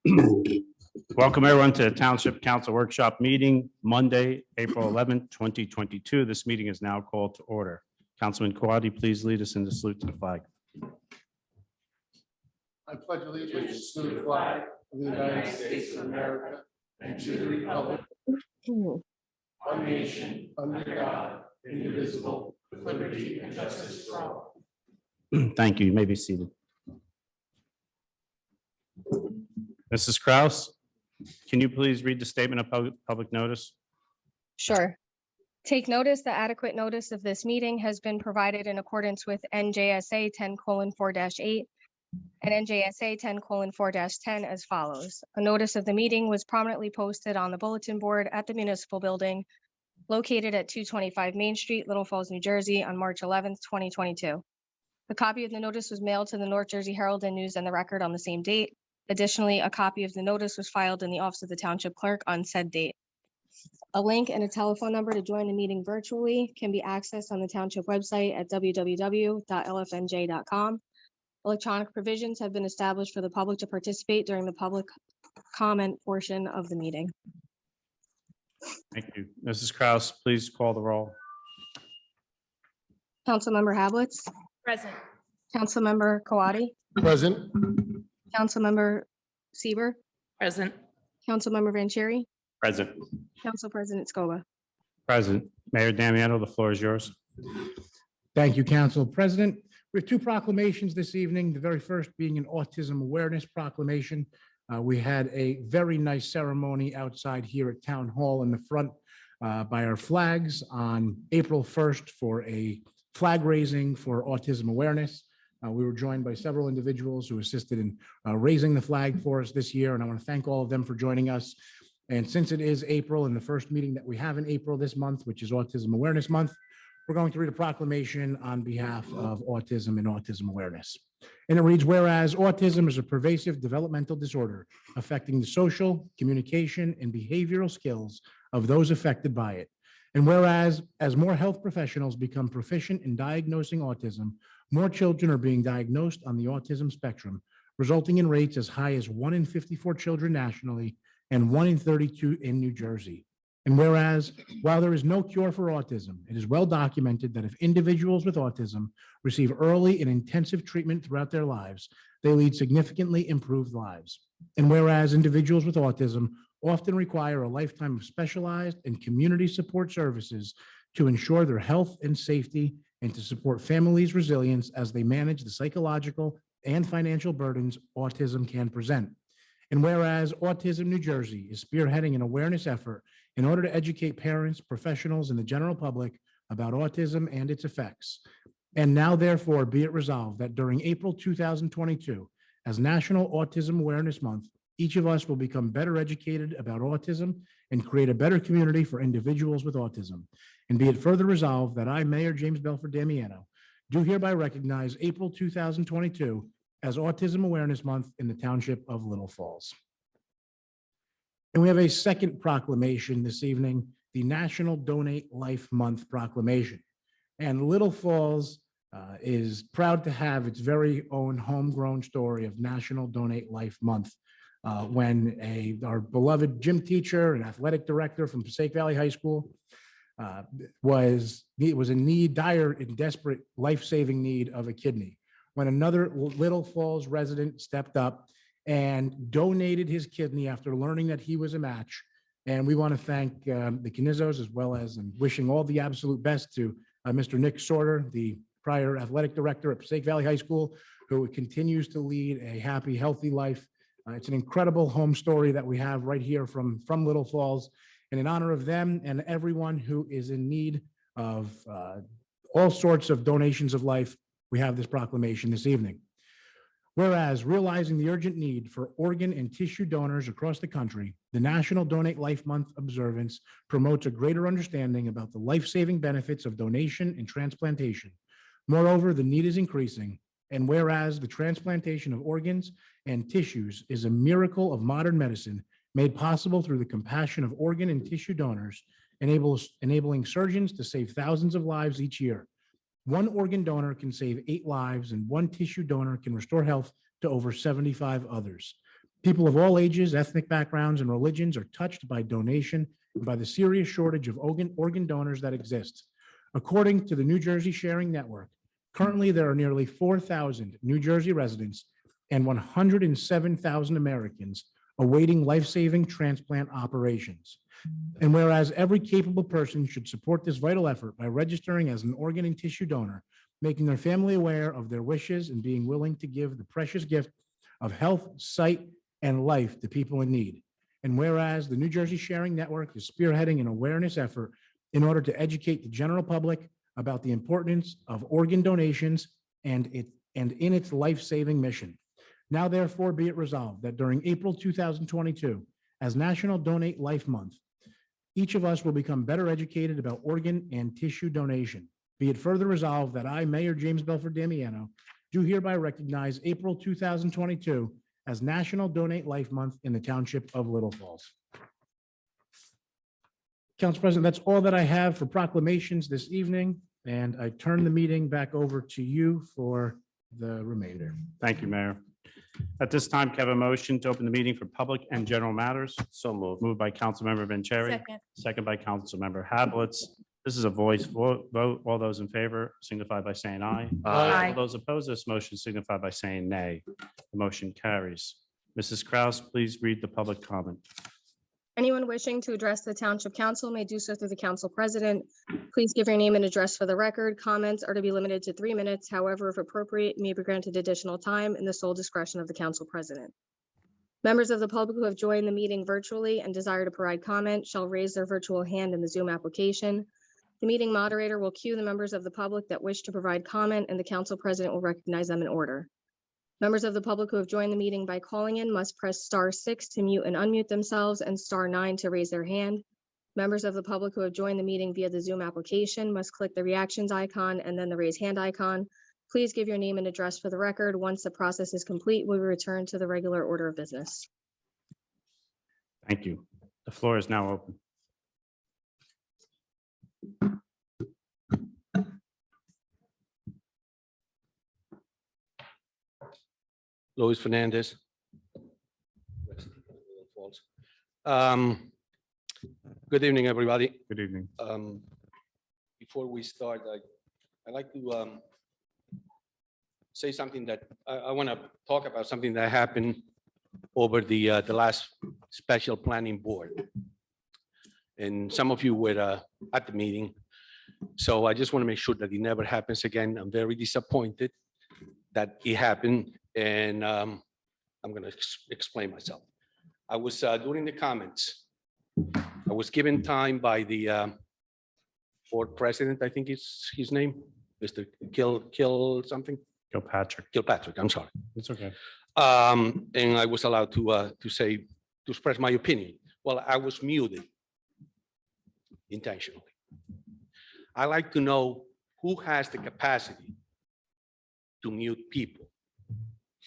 Welcome everyone to the Township Council Workshop Meeting, Monday, April 11th, 2022. This meeting is now called to order. Councilman Kawadi, please lead us in the salute to the flag. I pledge allegiance to the flag of the United States of America and to the republic, one nation, under God, indivisible, with liberty and justice for all. Thank you. You may be seated. Mrs. Kraus, can you please read the statement of public notice? Sure. Take notice that adequate notice of this meeting has been provided in accordance with NJSA 10:4-8 and NJSA 10:4-10 as follows. A notice of the meeting was prominently posted on the bulletin board at the municipal building located at 225 Main Street, Little Falls, New Jersey on March 11th, 2022. A copy of the notice was mailed to the North Jersey Herald and News and the Record on the same date. Additionally, a copy of the notice was filed in the office of the township clerk on said date. A link and a telephone number to join the meeting virtually can be accessed on the township website at www.lfnj.com. Electronic provisions have been established for the public to participate during the public comment portion of the meeting. Thank you. Mrs. Kraus, please call the roll. Councilmember Hablitz, Present. Councilmember Kawadi, Present. Councilmember Sieber, Present. Councilmember Vanchery, Present. Council President Scoba. Present. Mayor Damiano, the floor is yours. Thank you, Council President. We have two proclamations this evening, the very first being an autism awareness proclamation. We had a very nice ceremony outside here at Town Hall in the front by our flags on April 1st for a flag raising for autism awareness. We were joined by several individuals who assisted in raising the flag for us this year, and I want to thank all of them for joining us. And since it is April and the first meeting that we have in April this month, which is Autism Awareness Month, we're going to read a proclamation on behalf of autism and autism awareness. And it reads, whereas autism is a pervasive developmental disorder affecting the social, communication, and behavioral skills of those affected by it. And whereas, as more health professionals become proficient in diagnosing autism, more children are being diagnosed on the autism spectrum, resulting in rates as high as 1 in 54 children nationally and 1 in 32 in New Jersey. And whereas, while there is no cure for autism, it is well documented that if individuals with autism receive early and intensive treatment throughout their lives, they lead significantly improved lives. And whereas individuals with autism often require a lifetime of specialized and community support services to ensure their health and safety and to support families' resilience as they manage the psychological and financial burdens autism can present. And whereas Autism New Jersey is spearheading an awareness effort in order to educate parents, professionals, and the general public about autism and its effects. And now therefore be it resolved that during April 2022, as National Autism Awareness Month, each of us will become better educated about autism and create a better community for individuals with autism. And be it further resolved that I, Mayor James Belford Damiano, do hereby recognize April 2022 as Autism Awareness Month in the Township of Little Falls. And we have a second proclamation this evening, the National Donate Life Month proclamation. And Little Falls is proud to have its very own homegrown story of National Donate Life Month. When our beloved gym teacher and athletic director from Passaic Valley High School was in dire and desperate life-saving need of a kidney. When another Little Falls resident stepped up and donated his kidney after learning that he was a match. And we want to thank the Canizzos as well as and wishing all the absolute best to Mr. Nick Sorter, the prior athletic director at Passaic Valley High School, who continues to lead a happy, healthy life. It's an incredible home story that we have right here from Little Falls. And in honor of them and everyone who is in need of all sorts of donations of life, we have this proclamation this evening. Whereas, realizing the urgent need for organ and tissue donors across the country, the National Donate Life Month observance promotes a greater understanding about the life-saving benefits of donation and transplantation. Moreover, the need is increasing, and whereas the transplantation of organs and tissues is a miracle of modern medicine made possible through the compassion of organ and tissue donors, enabling surgeons to save thousands of lives each year. One organ donor can save 8 lives, and one tissue donor can restore health to over 75 others. People of all ages, ethnic backgrounds, and religions are touched by donation and by the serious shortage of organ donors that exists. According to the New Jersey Sharing Network, currently there are nearly 4,000 New Jersey residents and 107,000 Americans awaiting life-saving transplant operations. And whereas every capable person should support this vital effort by registering as an organ and tissue donor, making their family aware of their wishes and being willing to give the precious gift of health, sight, and life to people in need. And whereas the New Jersey Sharing Network is spearheading an awareness effort in order to educate the general public about the importance of organ donations and in its life-saving mission. Now therefore be it resolved that during April 2022, as National Donate Life Month, each of us will become better educated about organ and tissue donation. Be it further resolved that I, Mayor James Belford Damiano, do hereby recognize April 2022 as National Donate Life Month in the Township of Little Falls. Council President, that's all that I have for proclamations this evening, and I turn the meeting back over to you for the remainder. Thank you, Mayor. At this time, can I have a motion to open the meeting for public and general matters? So moved. Moved by Councilmember Vanchery, Second. second by Councilmember Hablitz. This is a voice vote. All those in favor signify by saying aye. Aye. All those opposed to this motion signify by saying nay. The motion carries. Mrs. Kraus, please read the public comment. Anyone wishing to address the Township Council may do so through the Council President. Please give your name and address for the record. Comments are to be limited to 3 minutes. However, if appropriate, may be granted additional time in the sole discretion of the Council President. Members of the public who have joined the meeting virtually and desire to provide comment shall raise their virtual hand in the Zoom application. The meeting moderator will cue the members of the public that wish to provide comment, and the Council President will recognize them in order. Members of the public who have joined the meeting by calling in must press *6 to mute and unmute themselves and *9 to raise their hand. Members of the public who have joined the meeting via the Zoom application must click the reactions icon and then the raise hand icon. Please give your name and address for the record. Once the process is complete, we will return to the regular order of business. Thank you. The floor is now open. Luis Fernandez. Good evening, everybody. Good evening. Before we start, I'd like to say something that I want to talk about something that happened over the last special planning board. And some of you were at the meeting. So I just want to make sure that it never happens again. I'm very disappointed that it happened. And I'm going to explain myself. I was during the comments. I was given time by the board president, I think it's his name, Mr. Kilpatrick. Kilpatrick, I'm sorry. It's okay. And I was allowed to express my opinion. Well, I was muted intentionally. I like to know who has the capacity to mute people.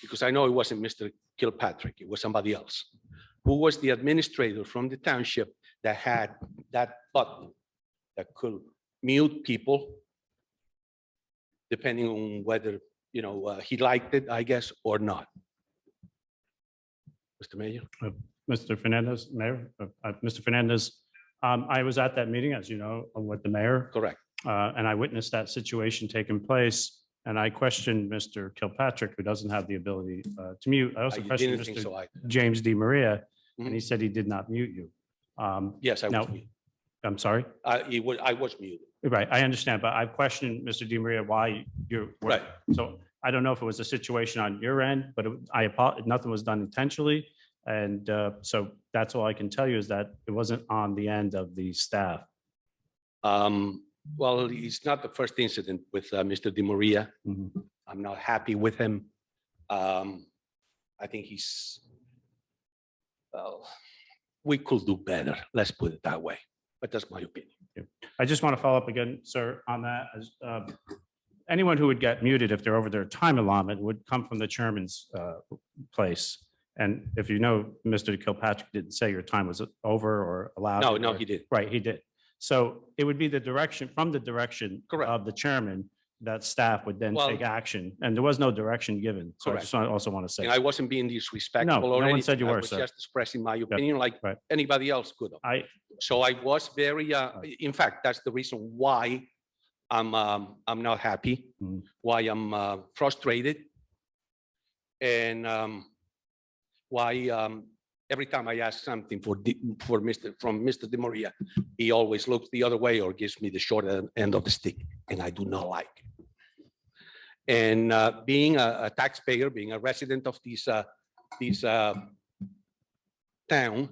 Because I know it wasn't Mr. Kilpatrick, it was somebody else. Who was the administrator from the township that had that button that could mute people depending on whether, he liked it, I guess, or not. Mr. Mayor? Mr. Fernandez, Mayor, Mr. Fernandez, I was at that meeting, as you know, with the mayor. Correct. And I witnessed that situation taking place. And I questioned Mr. Kilpatrick, who doesn't have the ability to mute. I also I questioned didn't think Mr. so either. James D. Maria, and Mhm. he said he did not mute you. Yes, I Now- was muted. I'm sorry? I was muted. Right, I understand, but I questioned Mr. Di Maria why you're. Right. So I don't know if it was a situation on your end, but nothing was done intentionally. And so that's all I can tell you is that it wasn't on the end of the staff. Well, it's not the first incident with Mr. Di Maria. Mhm. I'm not happy with him. I think we could do better. Let's put it that way. But that's my opinion. I just want to follow up again, sir, on that. As anyone who would get muted if they're over their time allotment would come from the chairman's place. And if you know, Mr. Kilpatrick didn't say your time was over or allowed. No, he did. Right, he did. So it would be the direction, from the direction Correct. of the chairman that staff would then Well- take action, and there was no direction given. So I Correct. just also want to say, And I wasn't being disrespectful No, or no one anything. said you I were, was sir. just expressing my opinion like right. anybody else could have. I, So I was very, in fact, that's the reason why I'm not happy, Mm. why I'm frustrated. And why every time I ask something from Mr. Di Maria, he always looks the other way or gives me the short end of the stick, and I do not like it. And being a taxpayer, being a resident of this town,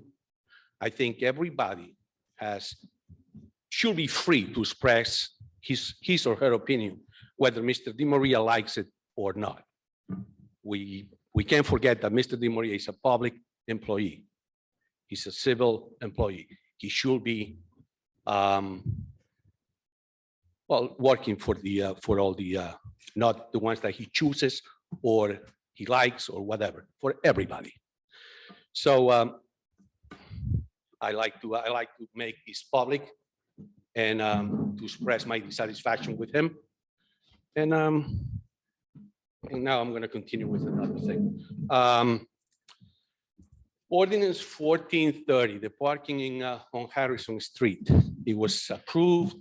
I think everybody should be free to express his or her opinion, whether Mr. Di Maria likes it or not. We can't forget that Mr. Di Maria is a public employee. He's a civil employee. He should be working for all the not the ones that he chooses or he likes or whatever, for everybody. So I like to make this public and to express my dissatisfaction with him. And now I'm going to continue with another thing. Ordinance 1430, the parking on Harrison Street. It was approved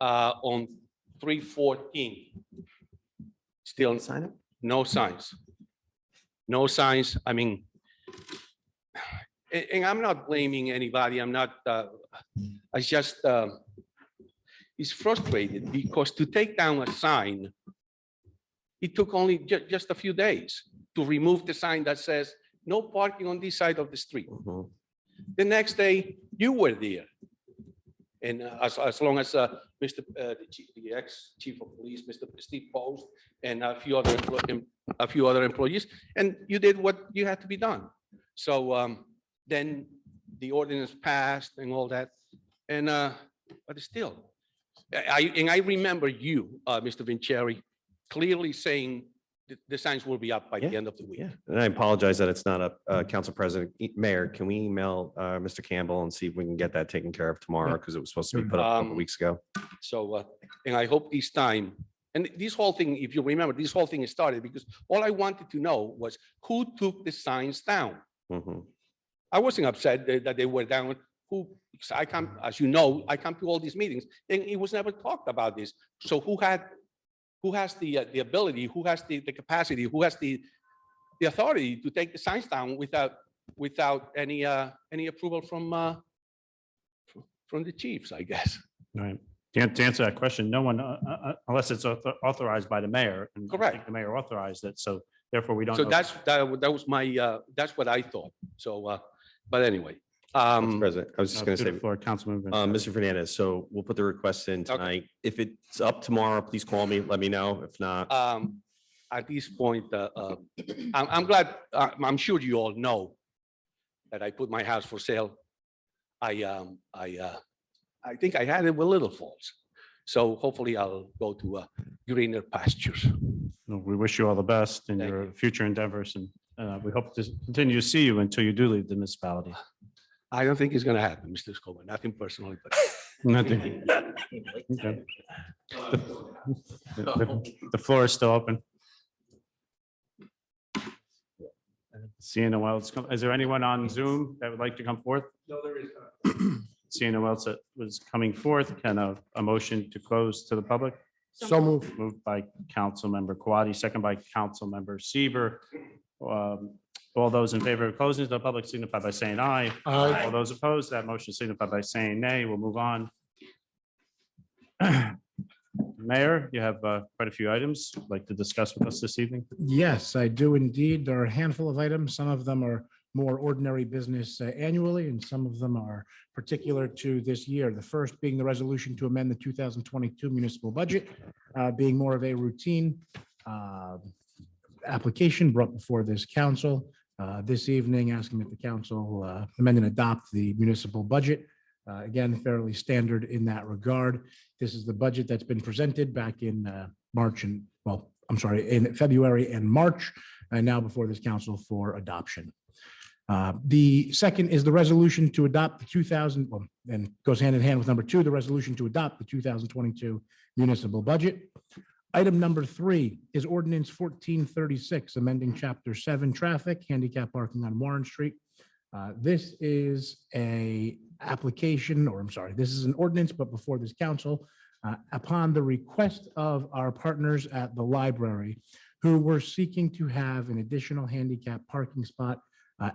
on 3/14. Still Sign it? no signs. No signs. I mean, and I'm not blaming anybody. I'm not, I just, it's frustrated because to take down a sign, it took only just a few days to remove the sign that says no parking on this side of the street. Mhm. The next day, you were there. And as long as the ex-chief of police, Mr. Steve Post, and a few other employees, and you did what you had to be done. So then the ordinance passed and all that, and but still, I remember you, Mr. Vincenzi, clearly saying the signs will be up by the Yeah, end of the week. Yeah, and I apologize that it's not up. Council President, Mayor, can we email Mr. Campbell and see if we can get that taken care of tomorrow? Because it was supposed to be put up a couple weeks ago. So, and I hope this time, and this whole thing, if you remember, this whole thing started because all I wanted to know was who took the signs down. Mhm. I wasn't upset that they were down. Because I come, as you know, I come to all these meetings and it was never talked about this. So who has the ability, who has the capacity, who has the authority to take the signs down without any approval from the chiefs, I guess. right. To answer that question, no one, unless it's authorized by the mayor. And I think Correct. The mayor authorized it, so therefore we don't. So know. that was my, that's what I thought. So, but anyway. Council President, I was just going To to the say, floor, Councilman. Mr. Fernandez, so we'll put the request in Okay. tonight. If it's up tomorrow, please call me, let me know. If not, At this point, I'm glad, I'm sure you all know that I put my house for sale. I think I had it with Little Falls. So hopefully I'll go to greener pastures. No, we wish you all the best in Thank your future endeavors, and we hope to continue to see you until you do leave the municipality. I don't think it's gonna happen, Mr. Escobar, nothing personally, but Nothing. Okay. The floor is still open. Seeing no one else, is there anyone on Zoom that would like to come forth? No, there is. Seeing no one else that was coming forth, can a motion to close to the public? So moved. Moved by Councilmember Kwadi, second by Councilmember Seaver. All those in favor of closing to the public signify by saying aye. Aye. All those opposed, that motion signify by saying nay. We'll move on. Mayor, you have quite a few items you'd like to discuss with us this evening. Yes, I do indeed. There are a handful of items. Some of them are more ordinary business annually, and some of them are particular to this year. The first being the resolution to amend the 2022 municipal budget, being more of a routine application brought before this council this evening, asking that the council amend and adopt the municipal budget. Again, fairly standard in that regard. This is the budget that's been presented back in March and, well, I'm sorry, in February and March, and now before this council for adoption. The second is the resolution to adopt the 2000, well, and goes hand in hand with number two, the resolution to adopt the 2022 municipal budget. Item number 3 is ordinance 1436, amending chapter 7 traffic, handicap parking on Warren Street. This is a application, or I'm sorry, this is an ordinance, but before this council, upon the request of our partners at the library, who were seeking to have an additional handicap parking spot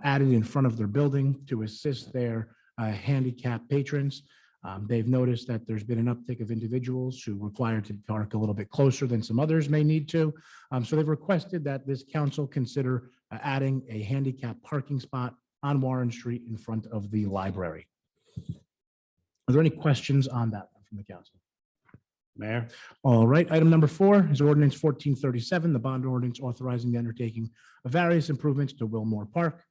added in front of their building to assist their handicap patrons. They've noticed that there's been an uptick of individuals who require to park a little bit closer than some others may need to. So they've requested that this council consider adding a handicap parking spot on Warren Street in front of the library. Are there any questions on that from the council? Mayor, All right, item number 4 is ordinance 1437, the bond ordinance authorizing the undertaking of various improvements to Wilmore Park.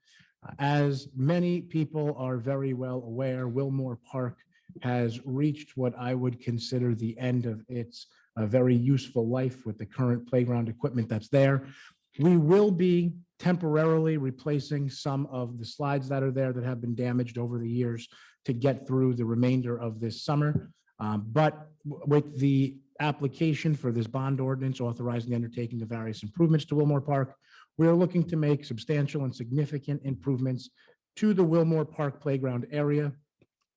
As many people are very well aware, Wilmore Park has reached what I would consider the end of its very useful life with the current playground equipment that's there. We will be temporarily replacing some of the slides that are there that have been damaged over the years to get through the remainder of this summer. But with the application for this bond ordinance authorizing the undertaking of various improvements to Wilmore Park, we are looking to make substantial and significant improvements to the Wilmore Park playground area,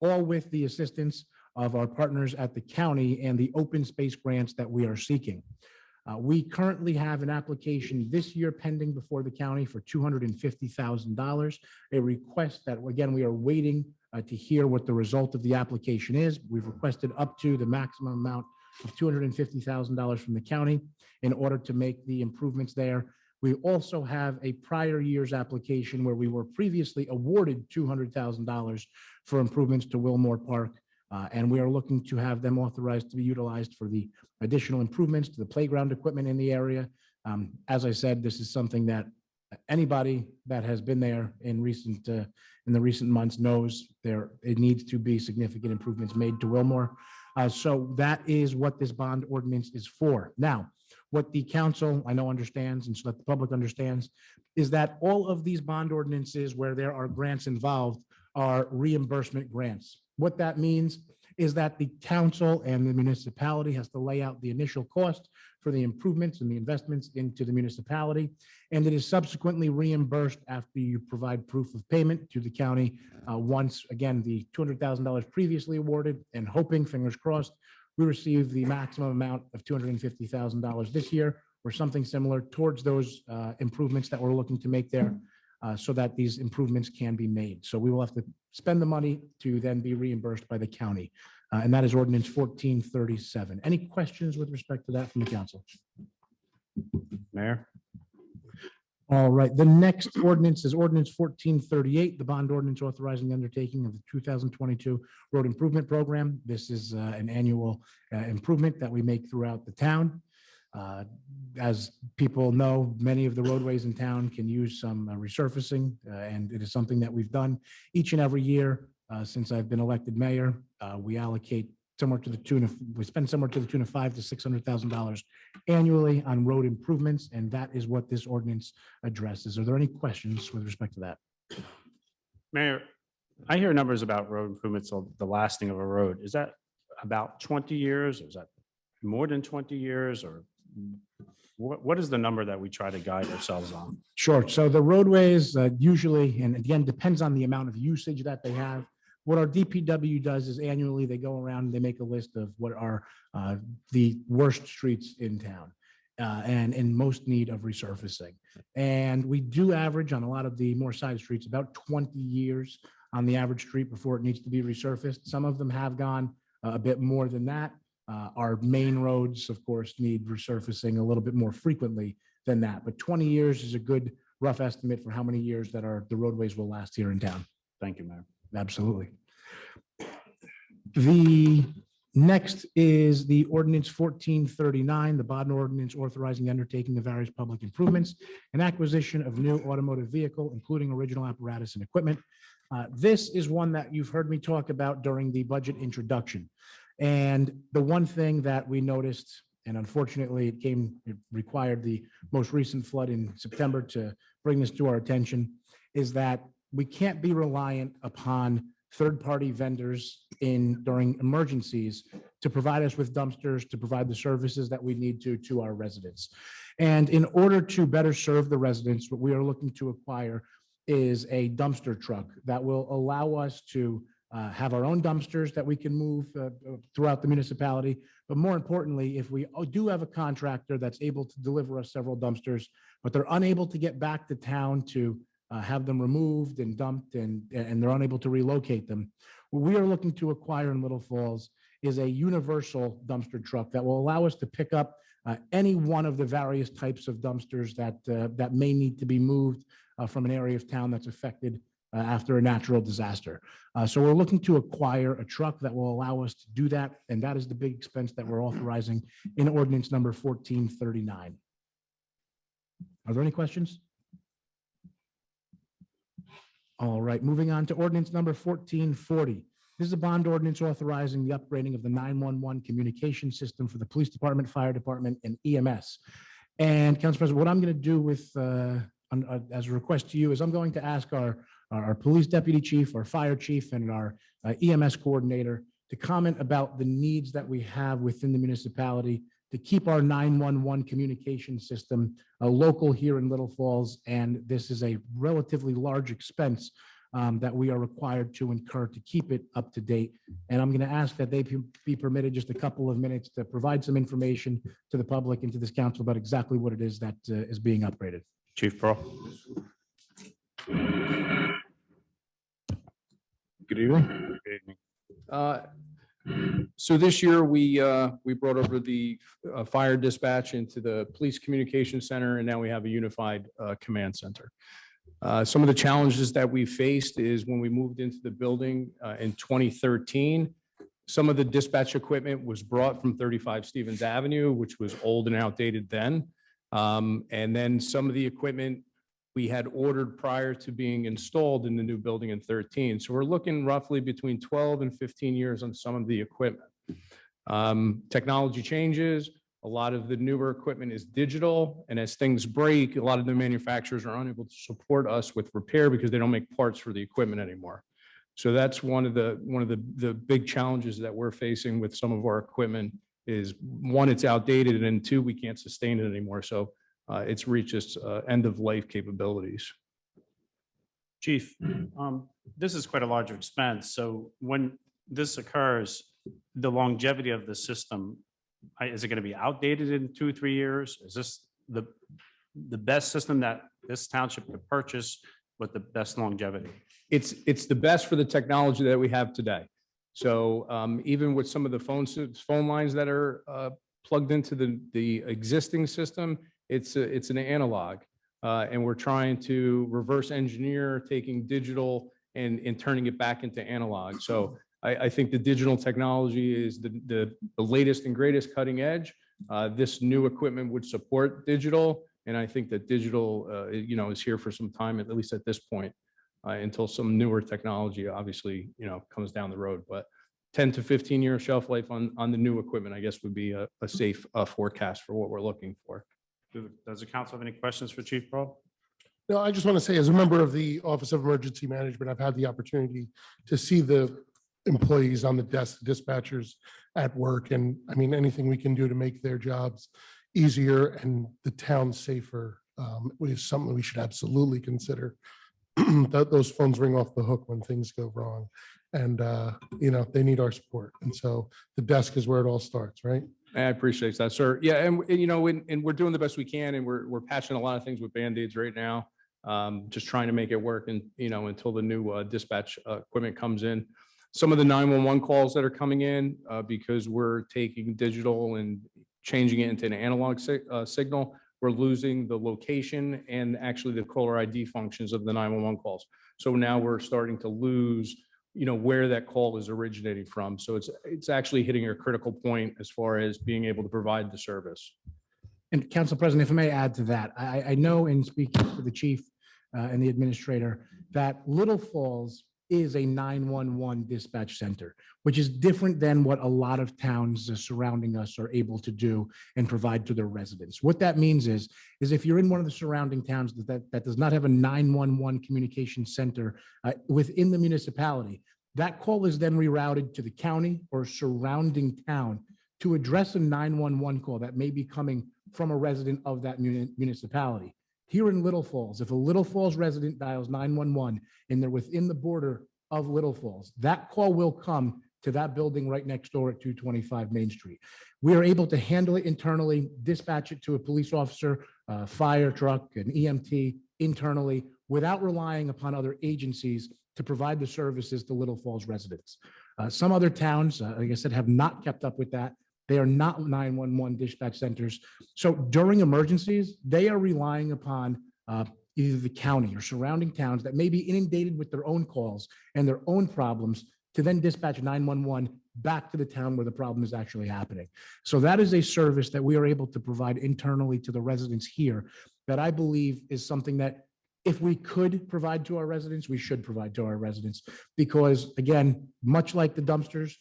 all with the assistance of our partners at the county and the open space grants that we are seeking. We currently have an application this year pending before the county for $250,000, a request that, again, we are waiting to hear what the result of the application is. We've requested up to the maximum amount of $250,000 from the county in order to make the improvements there. We also have a prior year's application where we were previously awarded $200,000 for improvements to Wilmore Park. And we are looking to have them authorized to be utilized for the additional improvements to the playground equipment in the area. As I said, this is something that anybody that has been there in the recent months knows it needs to be significant improvements made to Wilmore. So that is what this bond ordinance is for. Now, what the council, I know, understands, and so that the public understands, is that all of these bond ordinances where there are grants involved are reimbursement grants. What that means is that the council and the municipality has to lay out the initial cost for the improvements and the investments into the municipality, and it is subsequently reimbursed after you provide proof of payment to the county. Once again, the $200,000 previously awarded, and hoping, fingers crossed, we receive the maximum amount of $250,000 this year or something similar towards those improvements that we're looking to make there. So that these improvements can be made. So we will have to spend the money to then be reimbursed by the county. And that is ordinance 1437. Any questions with respect to that from the council? Mayor, All right, the next ordinance is ordinance 1438, the bond ordinance authorizing the undertaking of the 2022 road improvement program. This is an annual improvement that we make throughout the town. As people know, many of the roadways in town can use some resurfacing, and it is something that we've done each and every year since I've been elected mayor. We allocate somewhere to the tune of, we spend somewhere to the tune of $500,000 to $600,000 annually on road improvements, and that is what this ordinance addresses. Are there any questions with respect to that? Mayor, I hear numbers about road improvements of the lasting of a road. Is that about 20 years? Or is that more than 20 years? Or what is the number that we try to guide ourselves on? Sure. So the roadways usually, and again, depends on the amount of usage that they have. What our DPW does is annually they go around and they make a list of what are the worst streets in town and in most need of resurfacing. And we do average on a lot of the more side streets about 20 years on the average street before it needs to be resurfaced. Some of them have gone a bit more than that. Our main roads, of course, need resurfacing a little bit more frequently than that. But 20 years is a good rough estimate for how many years that the roadways will last here in town. Thank you, Mayor. Absolutely. The next is the ordinance 1439, the bond ordinance authorizing the undertaking of various public improvements and acquisition of new automotive vehicle, including original apparatus and equipment. This is one that you've heard me talk about during the budget introduction. And the one thing that we noticed, and unfortunately it required the most recent flood in September to bring this to our attention, is that we can't be reliant upon third-party vendors during emergencies to provide us with dumpsters, to provide the services that we need to our residents. And in order to better serve the residents, what we are looking to acquire is a dumpster truck that will allow us to have our own dumpsters that we can move throughout the municipality. But more importantly, if we do have a contractor that's able to deliver us several dumpsters, but they're unable to get back to town to have them removed and dumped and they're unable to relocate them, what we are looking to acquire in Little Falls is a universal dumpster truck that will allow us to pick up any one of the various types of dumpsters that may need to be moved from an area of town that's affected after a natural disaster. So we're looking to acquire a truck that will allow us to do that, and that is the big expense that we're authorizing in ordinance number 1439. Are there any questions? All right, moving on to ordinance number 1440. This is a bond ordinance authorizing the upgrading of the 911 communication system for the police department, fire department, and EMS. And Council President, what I'm going to do with, as a request to you, is I'm going to ask our police deputy chief, our fire chief, and our EMS coordinator to comment about the needs that we have within the municipality to keep our 911 communication system local here in Little Falls. And this is a relatively large expense that we are required to incur to keep it up to date. And I'm going to ask that they be permitted just a couple of minutes to provide some information to the public and to this council about exactly what it is that is being upgraded. Chief Pearl. Good evening. Good evening. So this year, we brought over the fire dispatch into the police communication center, and now we have a unified command center. Some of the challenges that we faced is when we moved into the building in 2013, some of the dispatch equipment was brought from 35 Stevens Avenue, which was old and outdated then. And then some of the equipment we had ordered prior to being installed in the new building in 13. So we're looking roughly between 12 and 15 years on some of the equipment. Technology changes. A lot of the newer equipment is digital, and as things break, a lot of the manufacturers are unable to support us with repair because they don't make parts for the equipment anymore. So that's one of the big challenges that we're facing with some of our equipment is, one, it's outdated, and two, we can't sustain it anymore. So it's reached its end of life capabilities. Chief, this is quite a large expense. So when this occurs, the longevity of the system, is it going to be outdated in 2-3 years? Is this the best system that this township could purchase with the best longevity? It's the best for the technology that we have today. So even with some of the phone lines that are plugged into the existing system, it's an analog, and we're trying to reverse engineer taking digital and turning it back into analog. So I think the digital technology is the latest and greatest cutting edge. This new equipment would support digital, and I think that digital, is here for some time, at least at this point, until some newer technology, obviously, comes down the road. But 10 to 15 year shelf life on the new equipment, I guess, would be a safe forecast for what we're looking for. Does the council have any questions for Chief Pearl? No, I just want to say, as a member of the Office of Emergency Management, I've had the opportunity to see the employees on the desk, dispatchers at work. And I mean, anything we can do to make their jobs easier and the town safer is something we should absolutely consider. Those phones ring off the hook when things go wrong. And, they need our support. And so the desk is where it all starts, right? I appreciate that, sir. Yeah, and we're doing the best we can, and we're patching a lot of things with Band-Aids right now, just trying to make it work, and until the new dispatch equipment comes in. Some of the 911 calls that are coming in, because we're taking digital and changing it into an analog signal, we're losing the location and actually the caller ID functions of the 911 calls. So now we're starting to lose where that call is originating from. So it's actually hitting a critical point as far as being able to provide the service. And Council President, if I may add to that, I know in speaking to the chief and the administrator that Little Falls is a 911 dispatch center, which is different than what a lot of towns surrounding us are able to do and provide to their residents. What that means is if you're in one of the surrounding towns that does not have a 911 communication center within the municipality, That call is then rerouted to the county or surrounding town to address a 911 call that may be coming from a resident of that municipality. Here in Little Falls, if a Little Falls resident dials 911 and they're within the border of Little Falls, that call will come to that building right next door at 225 Main Street. We are able to handle it internally, dispatch it to a police officer, fire truck, an EMT internally, without relying upon other agencies to provide the services to Little Falls residents. Some other towns, like I said, have not kept up with that. They are not 911 dispatch centers. So during emergencies, they are relying upon either the county or surrounding towns that may be inundated with their own calls and their own problems to then dispatch 911 back to the town where the problem is actually happening. So that is a service that we are able to provide internally to the residents here that I believe is something that if we could provide to our residents, we should provide to our residents. Because again, much like the dumpsters,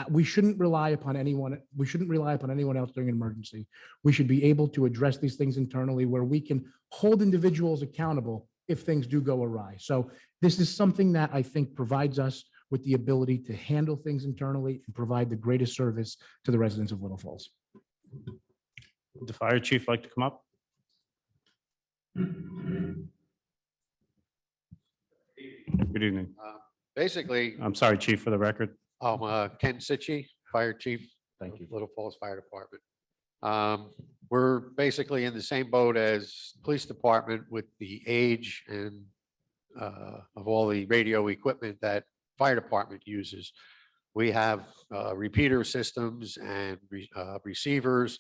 we shouldn't rely upon anyone. We shouldn't rely upon anyone else during an emergency. We should be able to address these things internally where we can hold individuals accountable if things do go awry. So this is something that I think provides us with the ability to handle things internally and provide the greatest service to the residents of Little Falls. Would the fire chief like to come up? Good evening. Basically, I'm sorry, chief, for the record. I'm Ken Sitchie, Fire Chief. Thank you. Little Falls Fire Department. We're basically in the same boat as Police Department with the age and of all the radio equipment that Fire Department uses. We have repeater systems and receivers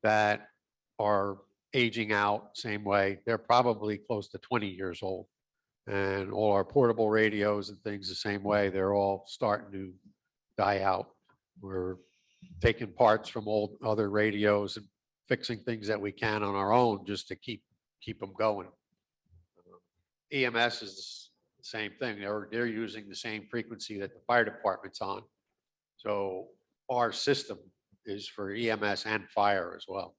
that are aging out same way. They're probably close to 20 years old. And all our portable radios and things the same way. They're all starting to die out. We're taking parts from old other radios and fixing things that we can on our own just to keep them going. EMS is the same thing. They're using the same frequency that the fire department's on. So our system is for EMS and fire as well.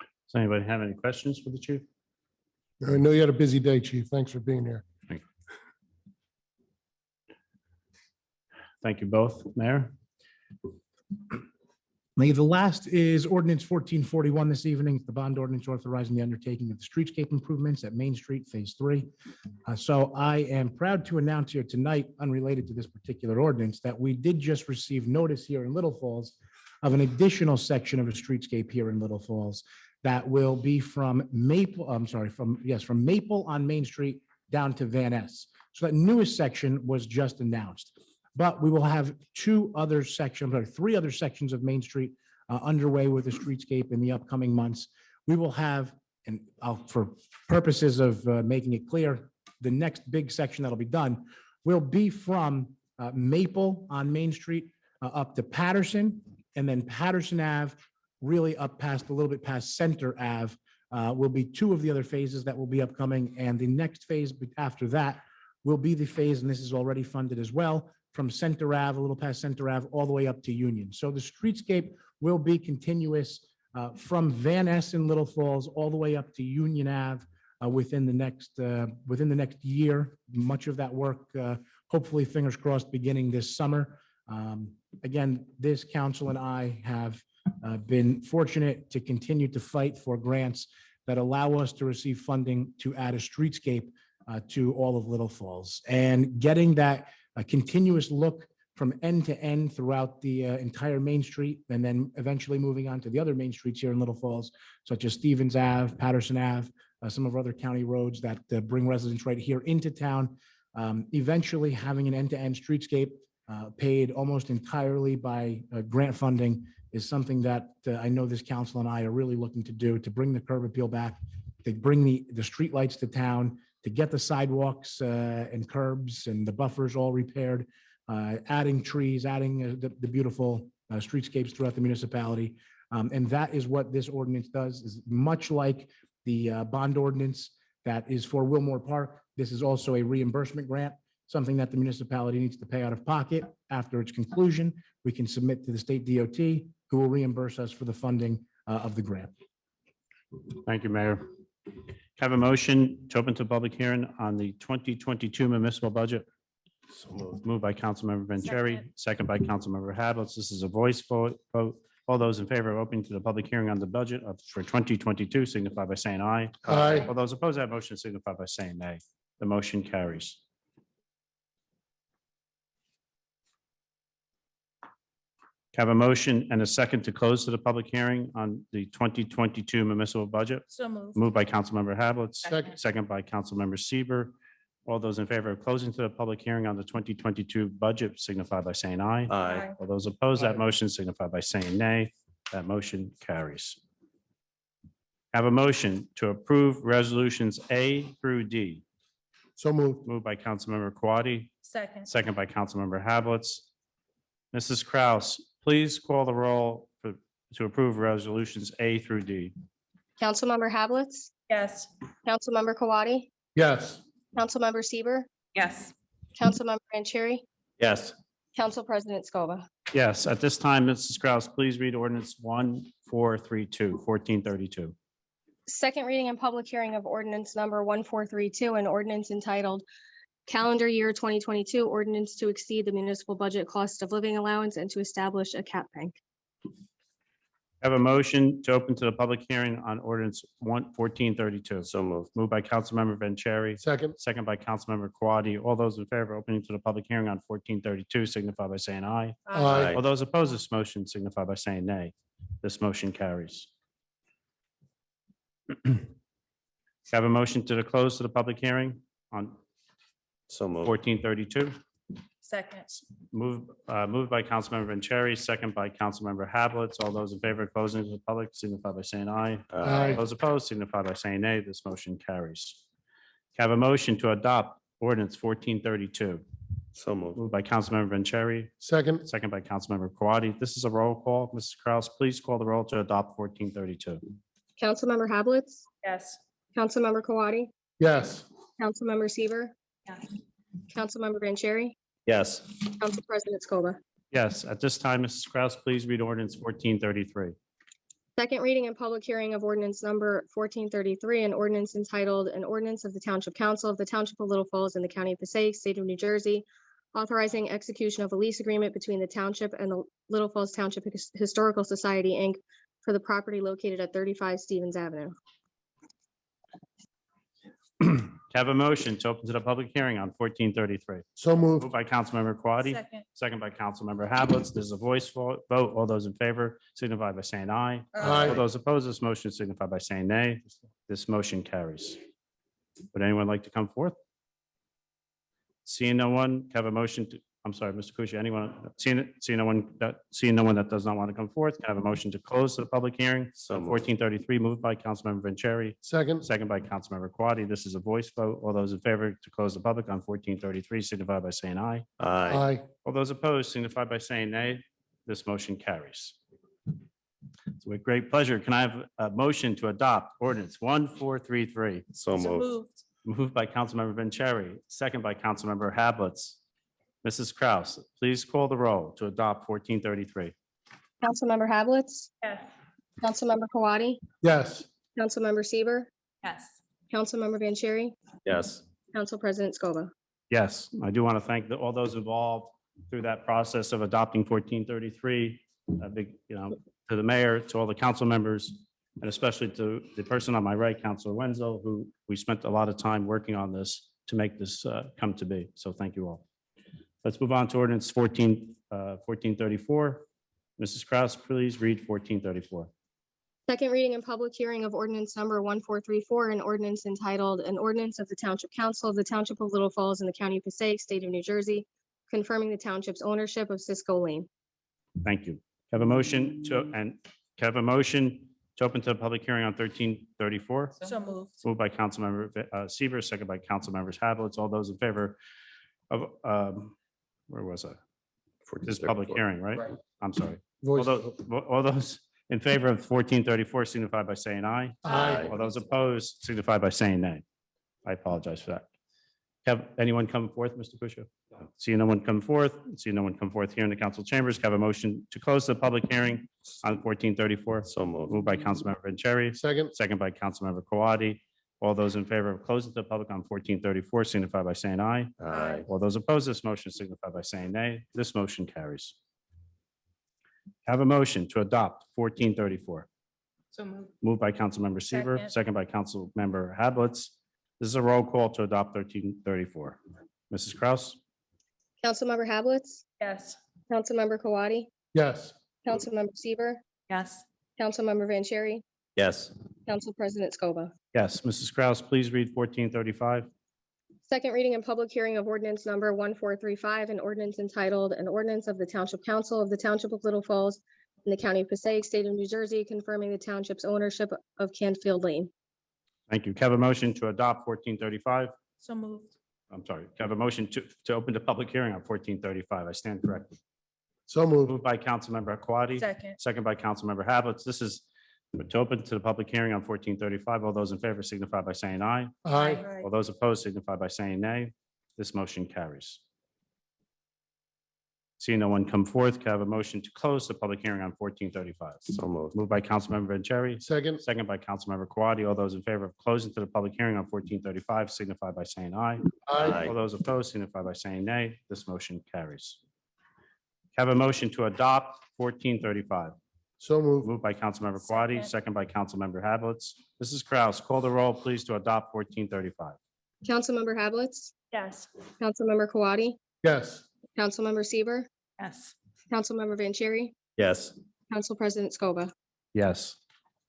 Does anybody have any questions for the chief? I know you had a busy day, Chief. Thanks for being here. Thank you both, Mayor. The last is ordinance 1441 this evening, the bond ordinance authorizing the undertaking of the streetscape improvements at Main Street Phase 3. So I am proud to announce here tonight, unrelated to this particular ordinance, that we did just receive notice here in Little Falls of an additional section of a streetscape here in Little Falls that will be from Maple on Main Street down to Van Ness. So that newest section was just announced. But we will have three other sections of Main Street underway with the streetscape in the upcoming months. We will have, and for purposes of making it clear, the next big section that'll be done will be from Maple on Main Street up to Patterson, and then Patterson Ave, really up past, a little bit past Center Ave, will be two of the other phases that will be upcoming. And the next phase after that will be the phase, and this is already funded as well, from Center Ave, a little past Center Ave, all the way up to Union. So the streetscape will be continuous from Van Ness in Little Falls all the way up to Union Ave within the next year. Much of that work, hopefully, fingers crossed, beginning this summer. Again, this council and I have been fortunate to continue to fight for grants that allow us to receive funding to add a streetscape to all of Little Falls, and getting that a continuous look from end to end throughout the entire Main Street, and then eventually moving on to the other main streets here in Little Falls, such as Stevens Ave, Patterson Ave, some of our other county roads that bring residents right here into town. Eventually having an end-to-end streetscape paid almost entirely by grant funding is something that I know this council and I are really looking to do, to bring the curb appeal back, to bring the streetlights to town, to get the sidewalks and curbs and the buffers all repaired, adding trees, adding the beautiful streetscapes throughout the municipality. And that is what this ordinance does, is much like the bond ordinance that is for Wilmore Park. This is also a reimbursement grant, something that the municipality needs to pay out of pocket. After its conclusion, we can submit to the state DOT, who will reimburse us for the funding of the grant. Thank you, Mayor. Have a motion to open to public hearing on the 2022 municipal budget. Moved by Councilmember Vanchery, second by Councilmember Hablitz. This is a voice vote. All those in favor of opening to the public hearing on the budget for 2022 signify by saying aye. Aye. All those opposed to that motion signify by saying nay. The motion carries. Have a motion and a second to close to the public hearing on the 2022 municipal budget. So moved. Moved by Councilmember Hablitz, Second. second by Councilmember Seaver. All those in favor of closing to the public hearing on the 2022 budget signify by saying aye. Aye. All those opposed, that motion signify by saying nay. That motion carries. Have a motion to approve resolutions A through D. So moved. Moved by Councilmember Quaddi, Second. second by Councilmember Hablitz. Mrs. Kraus, please call the roll to approve resolutions A through D. Councilmember Hablitz, Yes. Councilmember Kawadi, Yes. Councilmember Seaver, Yes. Councilmember Vanchery, Yes. Council President Scoba. Yes, at this time, Mrs. Kraus, please read ordinance 1432. Second reading and public hearing of ordinance number 1432, an ordinance entitled Calendar Year 2022 Ordinance to Exceed the Municipal Budget Cost of Living Allowance and to Establish a Cap Bank. Have a motion to open to the public hearing on ordinance 1432. So moved. Moved by Councilmember Vanchery, Second. second by Councilmember Quaddi. All those in favor of opening to the public hearing on 1432 signify by saying aye. Aye. All those opposed to this motion signify by saying nay. This motion carries. Have a motion to the close to the public hearing on So moved. 2.1432. Moved by Councilmember Vanchery, second by Councilmember Hablitz. All those in favor of closing to the public signify by saying aye. Aye. Those opposed signify by saying nay. This motion carries. Have a motion to adopt ordinance 1432. So moved. Moved by Councilmember Vanchery, Second. second by Councilmember Quaddi. This is a roll call. Mrs. Kraus, please call the roll to adopt 1432. Councilmember Hablitz, Yes. Councilmember Kawadi, Yes. Councilmember Seaver, Yes. Councilmember Vanchery, Yes. Council President Scoba. Yes, at this time, Mrs. Kraus, please read ordinance 1433. Second reading and public hearing of ordinance number 1433, an ordinance entitled, an ordinance of the Township Council of the Township of Little Falls in the County of Passaic, State of New Jersey, authorizing execution of a lease agreement between the township and the Little Falls Township Historical Society, Inc. for the property located at 35 Stevens Avenue. Have a motion to open to the public hearing on 1433. So moved. Moved by Councilmember Quaddi, Second. second by Councilmember Hablitz. This is a voice vote. All those in favor signify by saying aye. Aye. All those opposed to this motion signify by saying nay. This motion carries. Would anyone like to come forth? Seeing no one, have a motion to, I'm sorry, Mr. Kusia, anyone, seeing no one that does not want to come forth, can I have a motion to close the public hearing? So moved. 1433, moved by Councilmember Vanchery, Second. second by Councilmember Quaddi. This is a voice vote. All those in favor to close the public on 1433 signify by saying aye. Aye. Aye. All those opposed signify by saying nay. This motion carries. So with great pleasure, can I have a motion to adopt ordinance 1433? So So moved. moved. Moved by Councilmember Vanchery, second by Councilmember Hablitz. Mrs. Kraus, please call the roll to adopt 1433. Councilmember Hablitz, Yes. Councilmember Kawadi, Yes. Councilmember Seaver, Yes. Councilmember Vanchery, Yes. Council President Scoba. Yes, I do want to thank all those involved through that process of adopting 1433. A big, to the mayor, to all the council members, and especially to the person on my right, Councilor Wenzel, who we spent a lot of time working on this to make this come to be. So thank you all. Let's move on to ordinance 1434. Mrs. Kraus, please read 1434. Second reading and public hearing of ordinance number 1434, an ordinance entitled, an ordinance of the Township Council of the Township of Little Falls in the County of Passaic, State of New Jersey, confirming the township's ownership of Cisco Lane. Thank you. Have a motion to open to the public hearing on 1334. So moved. Moved by Councilmember Seaver, second by Councilmembers Hablitz. All those in favor of, where was I? This public hearing, right? Right. I'm sorry. Voice. All those in favor of 1434 signify by saying aye. Aye. All those opposed signify by saying nay. I apologize for that. Have anyone come forth, Mr. Kusia? Seeing no one come forth, here in the council chambers, have a motion to close the public hearing on 1434. So moved. Moved by Councilmember Vanchery, Second. second by Councilmember Kawadi. All those in favor of closing to the public on 1434 signify by saying aye. Aye. All those opposed to this motion signify by saying nay. This motion carries. Have a motion to adopt 1434. So moved. Moved by Councilmember Seaver, Second. second by Councilmember Hablitz. This is a roll call to adopt 1334. Mrs. Kraus? Councilmember Hablitz, Yes. Councilmember Kawadi, Yes. Councilmember Seaver, Yes. Councilmember Vanchery, Yes. Council President Scoba. Yes, Mrs. Kraus, please read 1435. Second reading and public hearing of ordinance number 1435, an ordinance entitled, an ordinance of the Township Council of the Township of Little Falls in the County of Passaic, State of New Jersey, confirming the township's ownership of Canfield Lane. Thank you. Can I have a motion to adopt 1435? So moved. I'm sorry. Can I have a motion to open the public hearing on 1435? I stand corrected. So moved. Moved by Councilmember Quaddi. Second. Second by Councilmember Hablitz. This is to open to the public hearing on 1435. All those in favor signify by saying aye. Aye. All those opposed signify by saying nay. This motion carries. Seeing no one come forth, can I have a motion to close the public hearing on 1435? So moved. Moved by Councilmember Vanchery, Second. second by Councilmember Quaddi. All those in favor of closing to the public hearing on 1435 signify by saying aye. Aye. All those opposed signify by saying nay. This motion carries. Have a motion to adopt 1435. So moved. Moved by Councilmember Quaddi, Second. second by Councilmember Hablitz. Mrs. Kraus, call the roll, please, to adopt 1435. Councilmember Hablitz, Yes. Councilmember Kawadi, Yes. Councilmember Seaver, Yes. Councilmember Vanchery, Yes. Council President Scoba. Yes.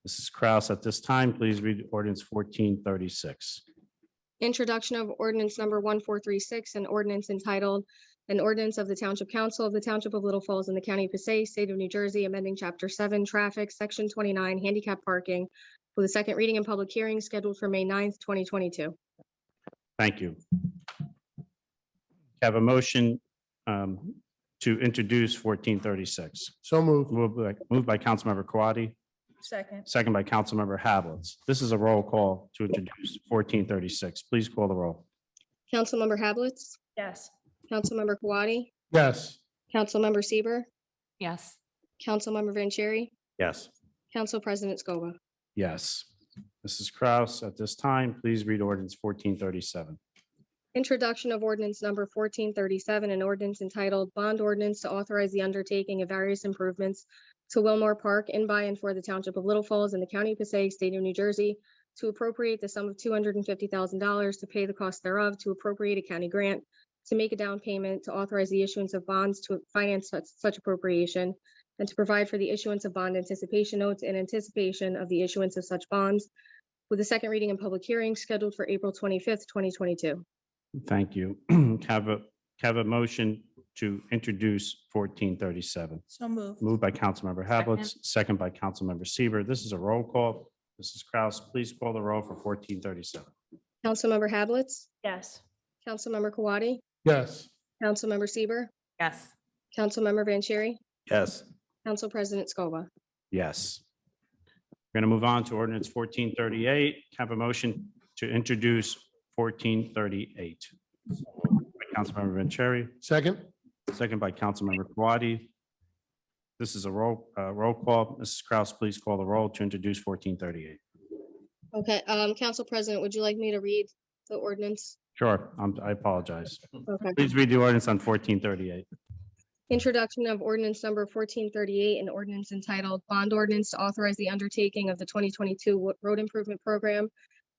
Mrs. Kraus, at this time, please read ordinance 1436. Introduction of ordinance number 1436, an ordinance entitled, an ordinance of the Township Council of the Township of Little Falls in the County of Passaic, State of New Jersey, amending Chapter 7, Traffic, Section 29, Handicap Parking, with a second reading and public hearing scheduled for May 9th, 2022. Thank you. Have a motion to introduce 1436. So moved. Moved by Councilmember Quaddi, Second. second by Councilmember Hablitz. This is a roll call to introduce 1436. Please call the roll. Councilmember Hablitz, Yes. Councilmember Kawadi, Yes. Councilmember Seaver, Yes. Councilmember Vanchery, Yes. Council President Scoba. Yes. Mrs. Kraus, at this time, please read ordinance 1437. Introduction of ordinance number 1437, an ordinance entitled Bond Ordinance to authorize the undertaking of various improvements to Wilmore Park in by and for the Township of Little Falls in the County of Passaic, State of New Jersey, to appropriate the sum of $250,000 to pay the cost thereof, to appropriate a county grant, to make a down payment, to authorize the issuance of bonds to finance such appropriation, and to provide for the issuance of bond anticipation notes in anticipation of the issuance of such bonds, with a second reading and public hearing scheduled for April 25th, 2022. Thank you. Have a motion to introduce 1437. So moved. Moved by Councilmember Hablitz, second by Councilmember Seaver. This is a roll call. Mrs. Kraus, please call the roll for 1437. Councilmember Hablitz, Yes. Councilmember Kawadi, Yes. Councilmember Seaver, Yes. Councilmember Vanchery, Yes. Council President Scoba. Yes. We're going to move on to ordinance 1438. Have a motion to introduce 1438. By Councilmember Vanchery, Second. second by Councilmember Quaddi. This is a roll call. Mrs. Kraus, please call the roll to introduce 1438. Okay, Council President, would you like me to read the ordinance? Sure, I apologize. Okay. Please read the ordinance on 1438. Introduction of ordinance number 1438, an ordinance entitled Bond Ordinance to authorize the undertaking of the 2022 Road Improvement Program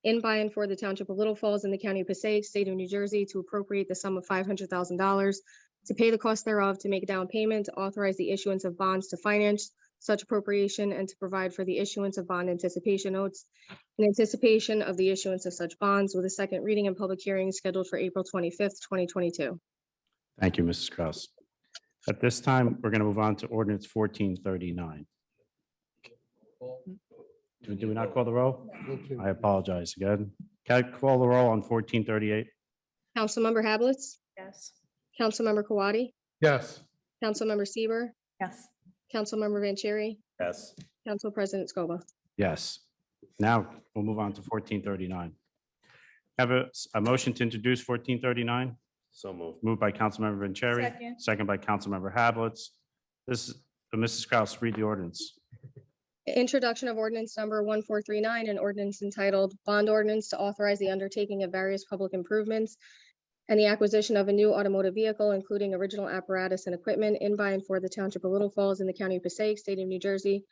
in by and for the Township of Little Falls in the County of Passaic, State of New Jersey, to appropriate the sum of $500,000 to pay the cost thereof, to make a down payment, to authorize the issuance of bonds to finance such appropriation, and to provide for the issuance of bond anticipation notes in anticipation of the issuance of such bonds, with a second reading and public hearing scheduled for April 25th, 2022. Thank you, Mrs. Kraus. At this time, we're going to move on to ordinance 1439. Do we not call the roll? I apologize again. Can I call the roll on 1438? Councilmember Hablitz, Yes. Councilmember Kawadi, Yes. Councilmember Seaver, Yes. Councilmember Vanchery, Yes. Council President Scoba. Yes. Now we'll move on to 1439. Have a motion to introduce 1439? So moved. Moved by Councilmember Vanchery. Second. Second by Councilmember Hablitz. This is, Mrs. Kraus, read the ordinance. Introduction of ordinance number 1439, an ordinance entitled Bond Ordinance to authorize the undertaking of various public improvements and the acquisition of a new automotive vehicle, including original apparatus and equipment in by and for the Township of Little Falls in the County of Passaic, State of New Jersey,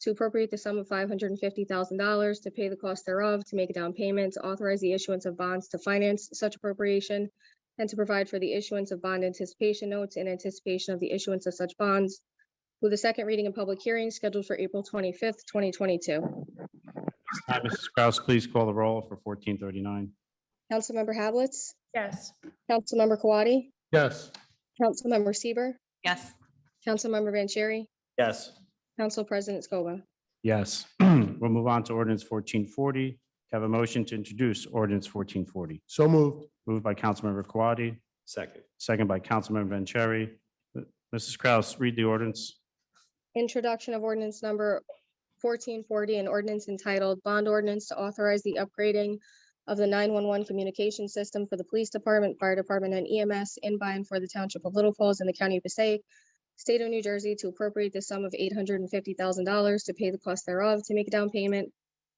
to appropriate the sum of $550,000 to pay the cost thereof, to make a down payment, to authorize the issuance of bonds to finance such appropriation, and to provide for the issuance of bond anticipation notes in anticipation of the issuance of such bonds, with a second reading and public hearing scheduled for April 25th, 2022. Mrs. Kraus, please call the roll for 1439. Councilmember Hablitz, Yes. Councilmember Kawadi, Yes. Councilmember Seaver, Yes. Councilmember Vanchery, Yes. Council President Scoba. Yes. We'll move on to ordinance 1440. Have a motion to introduce ordinance 1440. So moved. Moved by Councilmember Quaddi, Second. second by Councilmember Vanchery. Mrs. Kraus, read the ordinance. Introduction of ordinance number 1440, an ordinance entitled Bond Ordinance to authorize the upgrading of the 911 communication system for the police department, fire department, and EMS in by and for the Township of Little Falls in the County of Passaic, State of New Jersey, to appropriate the sum of $850,000 to pay the cost thereof, to make a down payment,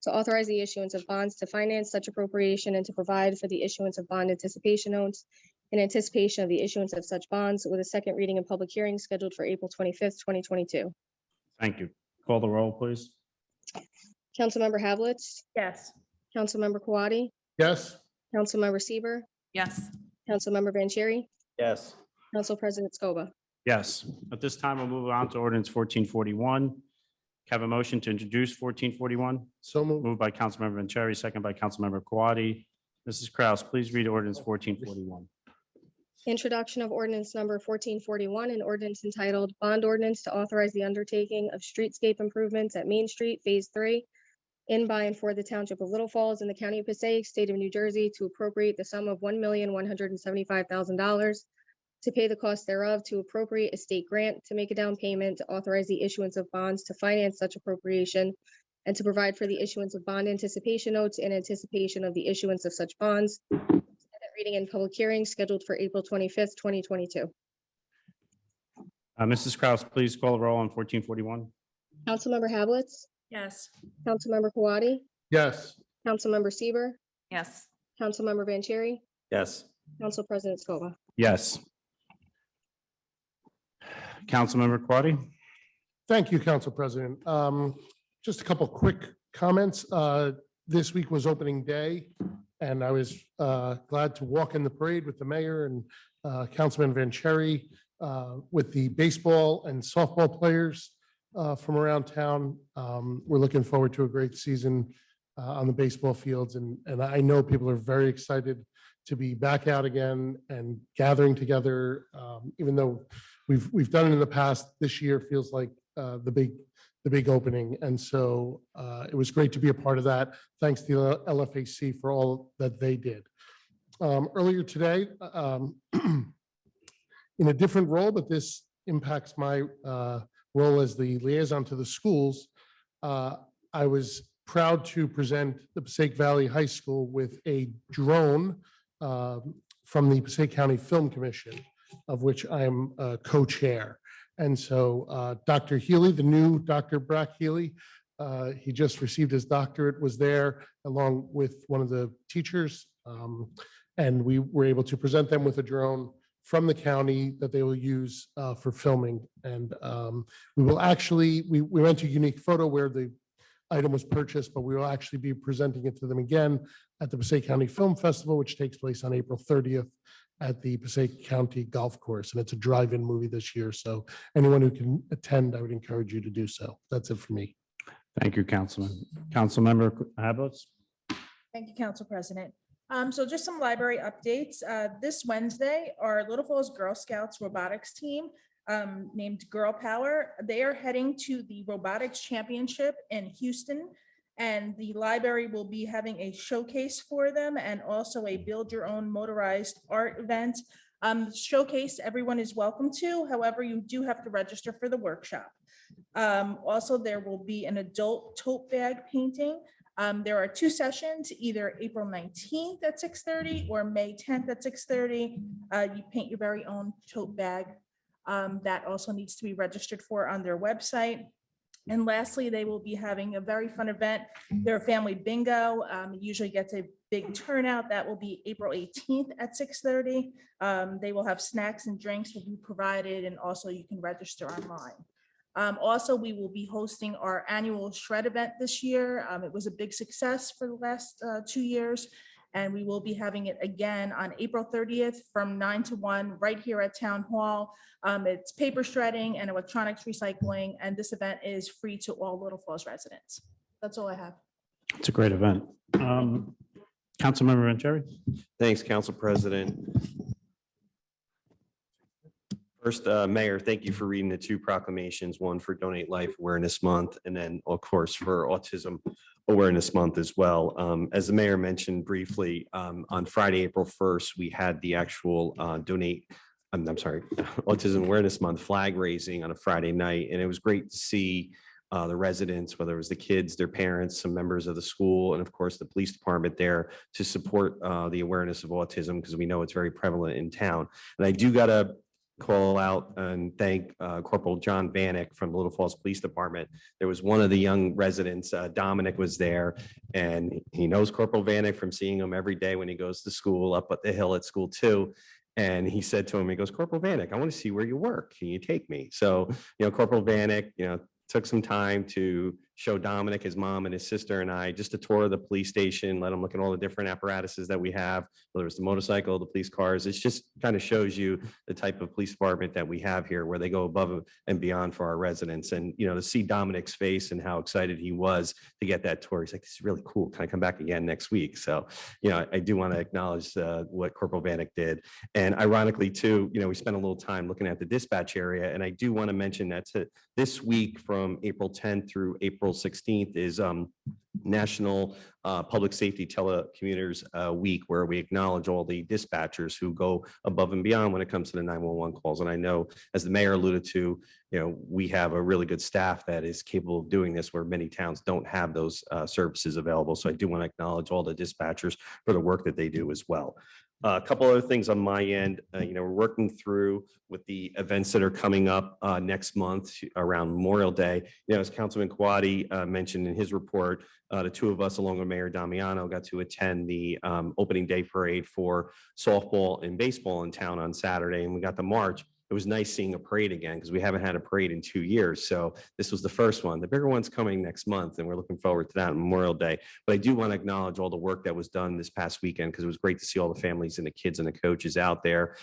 to authorize the issuance of bonds to finance such appropriation, and to provide for the issuance of bond anticipation notes in anticipation of the issuance of such bonds, with a second reading and public hearing scheduled for April 25th, 2022. Thank you. Call the roll, please. Councilmember Hablitz, Yes. Councilmember Kawadi, Yes. Councilmember Seaver, Yes. Councilmember Vanchery, Yes. Council President Scoba. Yes. At this time, we'll move on to ordinance 1441. Have a motion to introduce 1441. So moved. Moved by Councilmember Vanchery, second by Councilmember Quaddi. Mrs. Kraus, please read ordinance 1441. Introduction of ordinance number 1441, an ordinance entitled Bond Ordinance to authorize the undertaking of streetscape improvements at Main Street, Phase 3, in by and for the Township of Little Falls in the County of Passaic, State of New Jersey, to appropriate the sum of $1,175,000 to pay the cost thereof, to appropriate a state grant, to make a down payment, to authorize the issuance of bonds to finance such appropriation, and to provide for the issuance of bond anticipation notes in anticipation of the issuance of such bonds. Second reading and public hearing scheduled for April 25th, 2022. Mrs. Kraus, please call the roll on 1441. Councilmember Hablitz, Yes. Councilmember Kawadi, Yes. Councilmember Seaver, Yes. Councilmember Vanchery, Yes. Council President Scoba. Yes. Councilmember Quaddi. Thank you, Council President. Just a couple quick comments. This week was opening day, and I was glad to walk in the parade with the mayor and Councilman Vanchery, with the baseball and softball players from around town. We're looking forward to a great season on the baseball fields, and I know people are very excited to be back out again and gathering together. Even though we've done it in the past, this year feels like the big opening. And so it was great to be a part of that. Thanks to the LFAC for all that they did. Earlier today, in a different role, but this impacts my role as the liaison to the schools, I was proud to present the Passaic Valley High School with a drone from the Passaic County Film Commission, of which I'm co-chair. And so Dr. Healy, the new Dr. Brack Healy, he just received his doctorate, was there along with one of the teachers. And we were able to present them with a drone from the county that they will use for filming. And we will actually, we went to Unique Photo where the item was purchased, but we will actually be presenting it to them again at the Passaic County Film Festival, which takes place on April 30th at the Passaic County Golf Course. And it's a drive-in movie this year. So anyone who can attend, I would encourage you to do so. That's it for me. Thank you, Councilman. Councilmember Hablitz. Thank you, Council President. So just some library updates. This Wednesday, our Little Falls Girl Scouts robotics team named Girl Power, they are heading to the Robotics Championship in Houston. And the library will be having a showcase for them and also a build your own motorized art event. Showcase everyone is welcome to. However, you do have to register for the workshop. Also, there will be an adult tote bag painting. There are 2 sessions, either April 19th at 6:30 or May 10th at 6:30. You paint your very own tote bag. That also needs to be registered for on their website. And lastly, they will be having a very fun event, their family bingo. It usually gets a big turnout. That will be April 18th at 6:30. They will have snacks and drinks will be provided, and also you can register online. Also, we will be hosting our annual shred event this year. It was a big success for the last 2 years. And we will be having it again on April 30th from 9 to 1 right here at Town Hall. It's paper shredding and electronics recycling, and this event is free to all Little Falls residents. That's all I have. It's a great event. Councilmember Vanchery? Thanks, Council President. First, Mayor, thank you for reading the 2 proclamations, one for Donate Life Awareness Month, and then, of course, for Autism Awareness Month as well. As the mayor mentioned briefly, on Friday, April 1st, we had the actual I'm sorry, Autism Awareness Month flag raising on a Friday night, and it was great to see the residents, whether it was the kids, their parents, some members of the school, and of course the police department there to support the awareness of autism, because we know it's very prevalent in town. And I do gotta call out and thank Corporal John Vanek from the Little Falls Police Department. There was one of the young residents, Dominic, was there, and he knows Corporal Vanek from seeing him every day when he goes to school up at the hill at school too. And he said to him, he goes, Corporal Vanek, I want to see where you work. Can you take me? So, Corporal Vanek, took some time to show Dominic, his mom and his sister and I just a tour of the police station, let them look at all the different apparatuses that we have, whether it's the motorcycle, the police cars. It just kind of shows you the type of police department that we have here, where they go above and beyond for our residents. And, to see Dominic's face and how excited he was to get that tour. He's like, this is really cool. Can I come back again next week? So, I do want to acknowledge what Corporal Vanek did. And ironically too, we spent a little time looking at the dispatch area. And I do want to mention that this week from April 10th through April 16th is National Public Safety Telecommuters Week, where we acknowledge all the dispatchers who go above and beyond when it comes to the 911 calls. And I know, as the mayor alluded to, we have a really good staff that is capable of doing this, where many towns don't have those services available. So I do want to acknowledge all the dispatchers for the work that they do as well. A couple other things on my end. We're working through with the events that are coming up next month around Memorial Day. As Councilman Kwadi mentioned in his report, the 2 of us, along with Mayor Damiano, got to attend the opening day parade for softball and baseball in town on Saturday, and we got to march. It was nice seeing a parade again, because we haven't had a parade in 2 years. So this was the first one. The bigger one's coming next month, and we're looking forward to that on Memorial Day. But I do want to acknowledge all the work that was done this past weekend, because it was great to see all the families and the kids and the coaches out there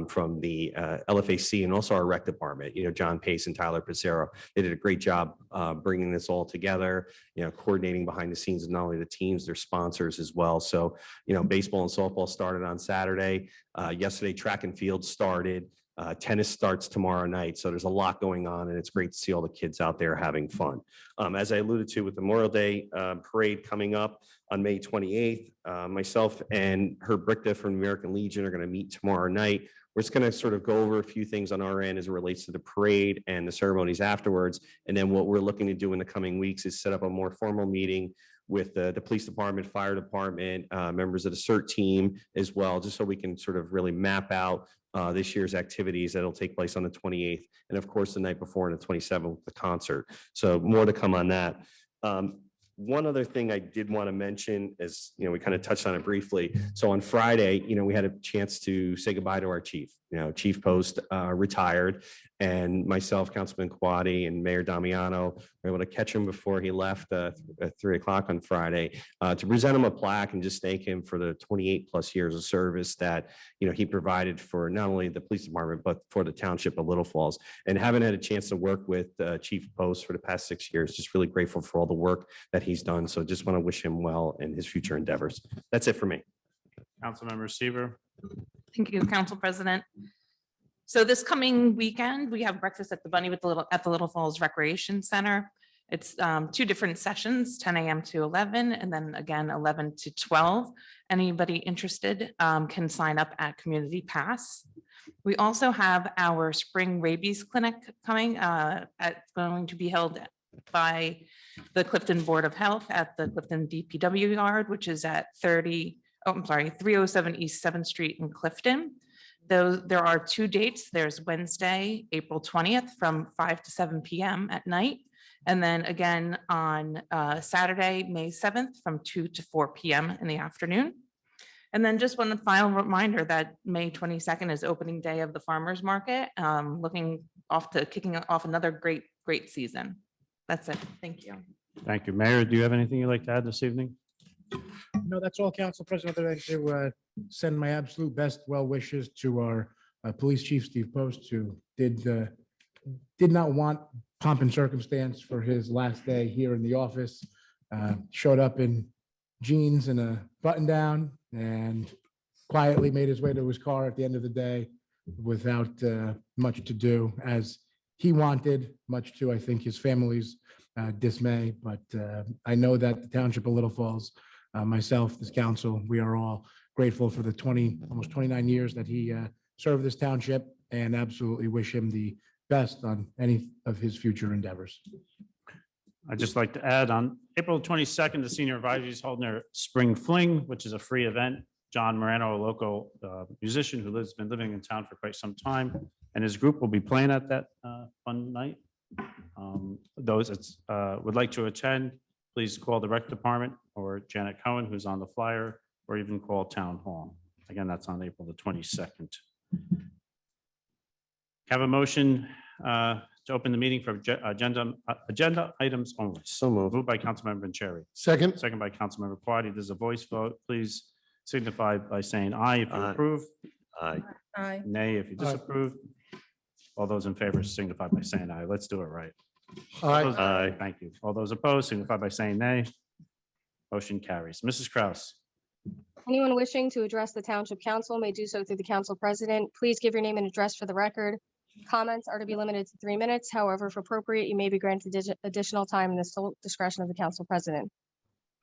from the LFAC and also our rec department. John Pace and Tyler Pissarro, they did a great job bringing this all together, coordinating behind the scenes of not only the teams, their sponsors as well. So, baseball and softball started on Saturday. Yesterday, track and field started. Tennis starts tomorrow night. So there's a lot going on, and it's great to see all the kids out there having fun. As I alluded to with the Memorial Day parade coming up on May 28th, myself and Herb Brickta from the American Legion are going to meet tomorrow night. We're just going to sort of go over a few things on our end as it relates to the parade and the ceremonies afterwards. And then what we're looking to do in the coming weeks is set up a more formal meeting with the police department, fire department, members of the CERT team as well, just so we can sort of really map out this year's activities that'll take place on the 28th. And of course, the night before on the 27th, the concert. So more to come on that. One other thing I did want to mention is, we kind of touched on it briefly. So on Friday, we had a chance to say goodbye to our chief. Chief Post retired, and myself, Councilman Kwadi, and Mayor Damiano were able to catch him before he left at 3 o'clock on Friday to present him a plaque and just thank him for the 28 plus years of service that he provided for not only the police department but for the township of Little Falls. And having had a chance to work with Chief Post for the past 6 years, just really grateful for all the work that he's done. So just want to wish him well in his future endeavors. That's it for me. Councilmember Seaver? Thank you, Council President. So this coming weekend, we have breakfast at the Bunny at the Little Falls Recreation Center. It's 2 different sessions, 10 a.m. to 11, and then again, 11 to 12. Anybody interested can sign up at Community Pass. We also have our spring rabies clinic coming. It's going to be held by the Clifton Board of Health at the Clifton DPW yard, which is at 307 East 7th Street in Clifton. There are 2 dates. There's Wednesday, April 20th from 5 to 7 p.m. at night. And then again on Saturday, May 7th from 2 to 4 p.m. in the afternoon. And then just one final reminder that May 22nd is opening day of the farmer's market. Looking off to kicking off another great season. That's it. Thank you. Thank you. Mayor, do you have anything you'd like to add this evening? No, that's all, Council President. I'd like to send my absolute best well wishes to our Police Chief, Steve Post, who did not want pomp and circumstance for his last day here in the office. Showed up in jeans and a button down and quietly made his way to his car at the end of the day without much to do, as he wanted, much to, I think, his family's dismay. But I know that the Township of Little Falls, myself, this council, we are all grateful for the almost 29 years that he served this township, and absolutely wish him the best on any of his future endeavors. I'd just like to add, on April 22nd, the Senior Advisory is holding their Spring Fling, which is a free event. John Morano, a local musician who been living in town for quite some time, and his group will be playing at that fun night. Those that would like to attend, please call the rec department or Janet Cohen, who's on the flyer, or even call Town Hall. Again, that's on April the 22nd. Have a motion to open the meeting for agenda items only. So moved. Moved by Councilmember Vanchery, Second. second by Councilmember Quaddy. There's a voice vote. Please signify by saying aye if you Aye. approve, Aye. Aye. nay if you disapprove. All those in favor signify by saying aye. Let's do it right. Aye. Those- Aye. Thank you. All those opposed signify by saying nay. Motion carries. Mrs. Kraus. Anyone wishing to address the Township Council may do so through the Council President. Please give your name and address for the record. Comments are to be limited to 3 minutes. However, if appropriate, you may be granted additional time in the sole discretion of the Council President.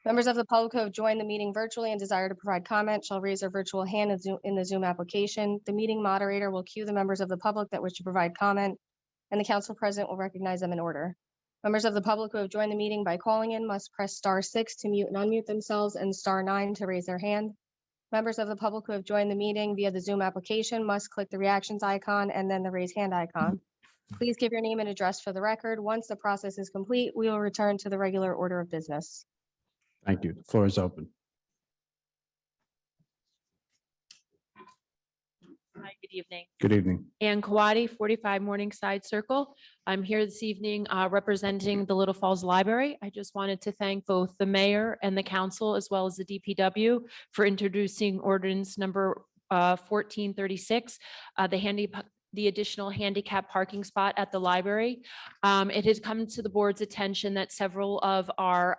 Members of the public who have joined the meeting virtually and desire to provide comment shall raise their virtual hand in the Zoom application. The meeting moderator will cue the members of the public that wish to provide comment, and the Council President will recognize them in order. Members of the public who have joined the meeting by calling in must press *6 to mute and unmute themselves and *9 to raise their hand. Members of the public who have joined the meeting via the Zoom application must click the reactions icon and then the raise hand icon. Please give your name and address for the record. Once the process is complete, we will return to the regular order of business. Thank you. The floor is open. Hi, good evening. Good evening. Ann Kawadi, 45 Morningside Circle. I'm here this evening representing the Little Falls Library. I just wanted to thank both the mayor and the council, as well as the DPW, for introducing ordinance number 1436, the additional handicap parking spot at the library. It has come to the board's attention that several of our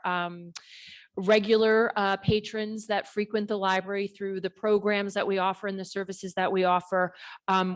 regular patrons that frequent the library through the programs that we offer and the services that we offer,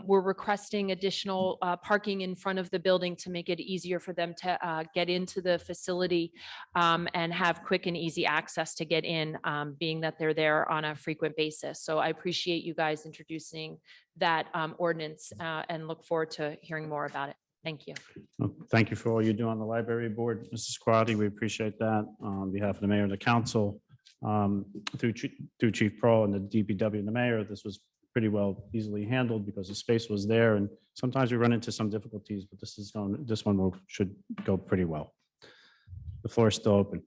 we're requesting additional parking in front of the building to make it easier for them to get into the facility and have quick and easy access to get in, being that they're there on a frequent basis. So I appreciate you guys introducing that ordinance and look forward to hearing more about it. Thank you. Well, thank you for all you do on the library board, Mrs. Quaddy. We appreciate that on behalf of the mayor and the council. Through Chief Pro and the DPW and the mayor, this was pretty well easily handled because the space was there, and sometimes we run into some difficulties, but this one should go pretty well. The floor is still open.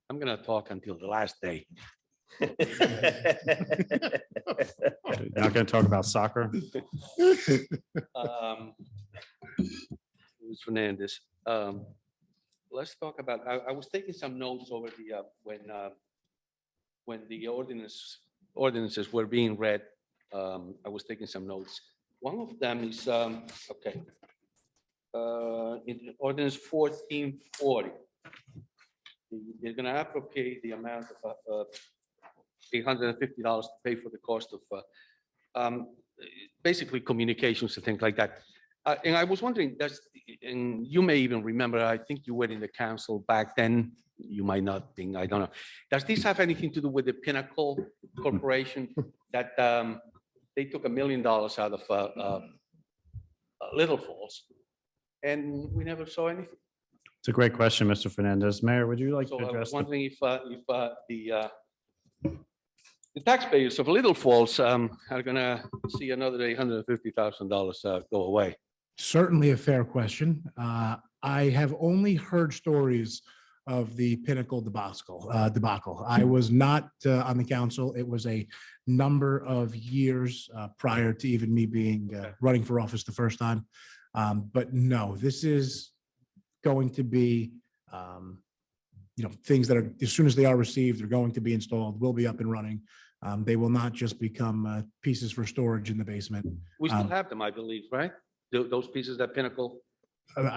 I'm gonna talk until the last day. You're not going to talk about soccer? Luis Fernandez. Let's talk about, I was taking some notes over the, when the ordinances were being read. I was taking some notes. One of them is, okay. In ordinance 1440. They're gonna appropriate the amount of $850 to pay for the cost of basically communications and things like that. And I was wondering, and you may even remember, I think you were in the council back then, you might not think, I don't know. Does this have anything to do with the Pinnacle Corporation that they took $1 million out of Little Falls and we never saw anything? It's a great question, Mr. Fernandez. Mayor, would you like So to I address? was wondering if The taxpayers of Little Falls are gonna see another $850,000 go away. Certainly a fair question. I have only heard stories of the Pinnacle debacle. I was not on the council. It was a number of years prior to even me being running for office the first time. But no, this is going to be, things that are, as soon as they are received, they're going to be installed, will be up and running. They will not just become pieces for storage in the basement. We still have them, I believe, right? Those pieces that Pinnacle.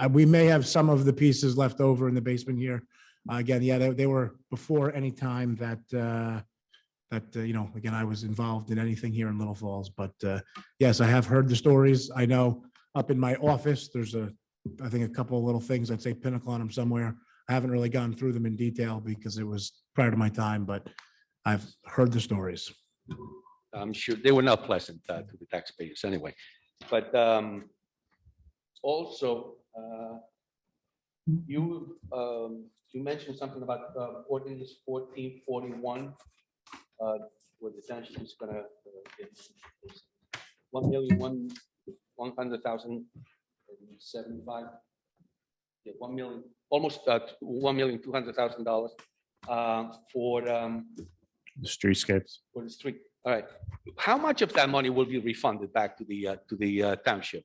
We may have some of the pieces left over in the basement here. Again, yeah, they were before any time that, again, I was involved in anything here in Little Falls. But yes, I have heard the stories. I know up in my office, there's I think a couple of little things that say Pinnacle on them somewhere. I haven't really gone through them in detail because it was prior to my time, but I've heard the stories. I'm sure they were not pleasant to the taxpayers anyway. But also, you mentioned something about ordinance 1441, where the township is gonna get 1,100,075. Yeah, 1 million, almost $1,200,000 for The streetscapes. the street. All right. How much of that money will be refunded back to the township?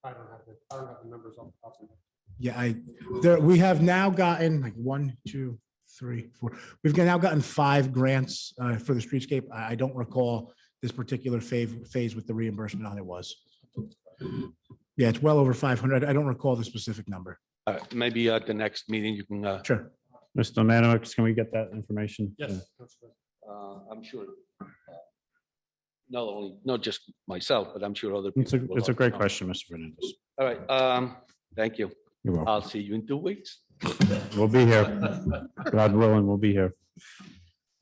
I don't have the numbers on top of it. Yeah, we have now gotten like 1, 2, 3, 4. We've now gotten 5 grants for the streetscape. I don't recall this particular phase with the reimbursement on it was. Yeah, it's well over 500. I don't recall the specific number. Maybe at the next meeting you can. Sure. Mr. Manowitz, can we get that information? Yes. I'm sure. Not just myself, but I'm sure other people. It's a great question, Mr. Fernandez. All right. Thank you. You're welcome. I'll see you in 2 weeks. We'll be here. God willing, we'll be here.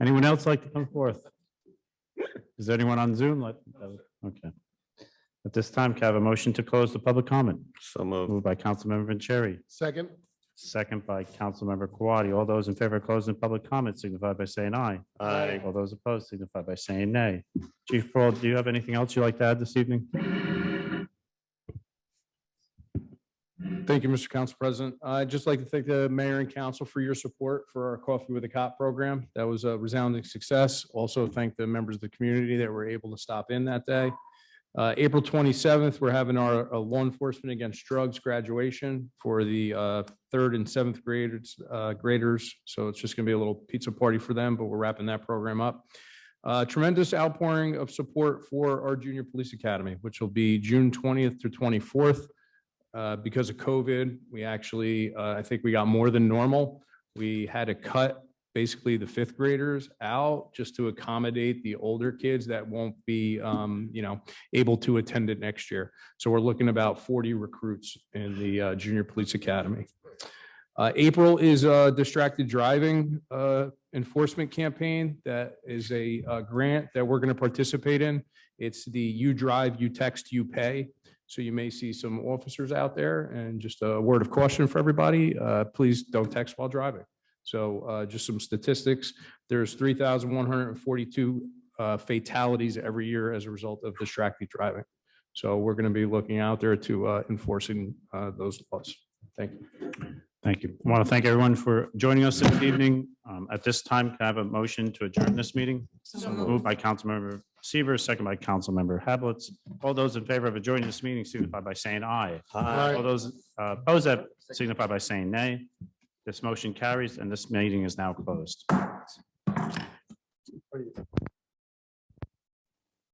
Anyone else like to come forth? Is there anyone on Zoom? Okay. At this time, can I have a motion to close the public comment? So moved. Moved by Councilmember Vanchery, Second, second by Councilmember Kwadi. All those in favor of closing public comment signify by saying aye. Aye. All those opposed signify by saying nay. Chief Pearl, do you have anything else you'd like to add this evening? Thank you, Mr. Council President. I'd just like to thank the mayor and council for your support for our Coffee with a Cop program. That was a resounding success. Also thank the members of the community that were able to stop in that day. April 27th, we're having our law enforcement against drugs graduation for the 3rd and 7th graders. So it's just going to be a little pizza party for them, but we're wrapping that program up. Tremendous outpouring of support for our junior police academy, which will be June 20th to 24th. Because of COVID, we actually, I think we got more than normal. We had to cut basically the 5th graders out just to accommodate the older kids that won't be, able to attend it next year. So we're looking about 40 recruits in the junior police academy. April is a distracted driving enforcement campaign. That is a grant that we're going to participate in. It's the You Drive, You Text, You Pay. So you may see some officers out there, and just a word of caution for everybody, please don't text while driving. So just some statistics, there's 3,142 fatalities every year as a result of distracted driving. So we're going to be looking out there to enforcing those laws. Thank you. Thank you. I want to thank everyone for joining us this evening. At this time, can I have a motion to adjourn this meeting? So moved. Moved by Councilmember Seaver, second by Councilmember Hablitz. All those in favor of adjourning this meeting signify by saying aye. Aye. All those opposed that signify by saying nay. This motion carries and this meeting is now closed.